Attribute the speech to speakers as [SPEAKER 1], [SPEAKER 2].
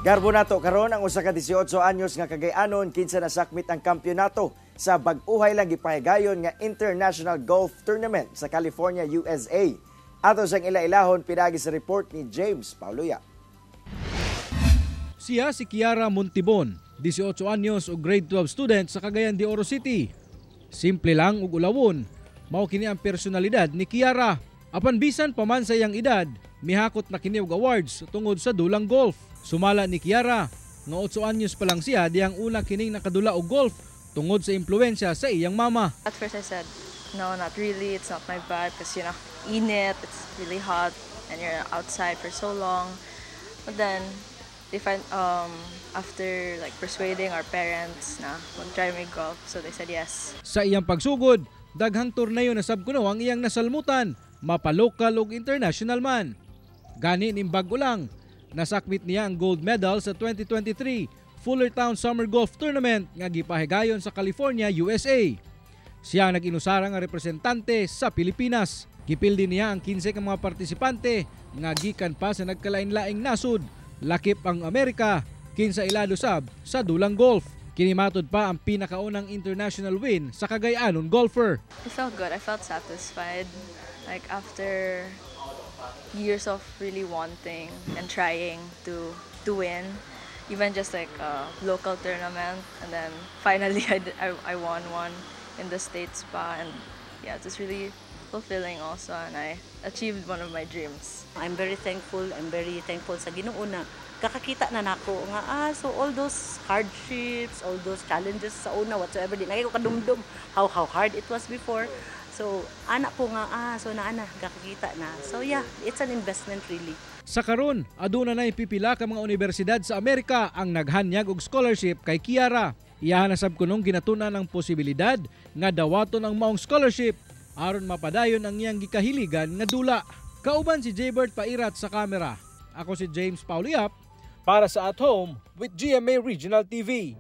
[SPEAKER 1] Garbo nato karon ang usa ka 18 anyos nga kagay-anon kinsa nasakmit ang kampyonato sa bag-uhay lang gipahigayon nga International Golf Tournament sa California, USA. Ato sang ila-ilahon pinagi sa report ni James Pauloya.
[SPEAKER 2] Siya si Kiara Montibon, 18 anyos o grade 12 student sa Cagayan de Oro City. Simple lang ug ulawon, mao kini ang personalidad ni Kiara. Apan bisan pa man sa iyang edad, mihakot na kini og awards tungod sa dulang golf. Sumala ni Kiara nga 8 anyos pa lang siya diyang una kining nakadula og golf tungod sa impluwensya sa iyang mama.
[SPEAKER 3] At first I said, no, not really, it's not my vibe because init, it's really hot and you're outside for so long. But then after persuading our parents na mag-try may golf, so they said yes.
[SPEAKER 2] Sa iyang pagsugod, daghang torneo na sabkuno ang iyang nasalmutan, mapalokal ug international man. Gani ning bag-o lang, nasakmit niya ang gold medal sa 2023 Fullertown Summer Golf Tournament nga gipahigayon sa California, USA. Siya ang nag-inusara nga representante sa Pilipinas. Gipildi niya ang 15 ka mga partisipante nga gikan pa sa nagkalain-laing nasud, lakip ang Amerika, kinsa ilado sab sa dulang golf. Kinimatod pa ang pinakaunang international win sa Cagayanon golfer.
[SPEAKER 3] It felt good. I felt satisfied. Like after years of really wanting and trying to win, even just like a local tournament, and then finally I won one in the States pa, and yeah, it's really fulfilling also, and I achieved one of my dreams.
[SPEAKER 4] I'm very thankful sa Ginoo na kakakita na nako nga so all those hardships, all those challenges sa una whatsoever di nagay ko kadumdum how hard it was before. So ana po nga so naana kakakita na. So yeah, it's an investment really.
[SPEAKER 2] Sa karon, aduna na pipila ka mga universidad sa Amerika ang naghanyag og scholarship kay Kiara. Iyahan na sab kunong ginatuna ng posibilidad nga dawaton ang maong scholarship aron mapadayon ang iyang gikahiligan nga dula. Kauban si Jaybert Pairat sa kamera. Ako si James Pauliap para sa At Home with GMA Regional TV.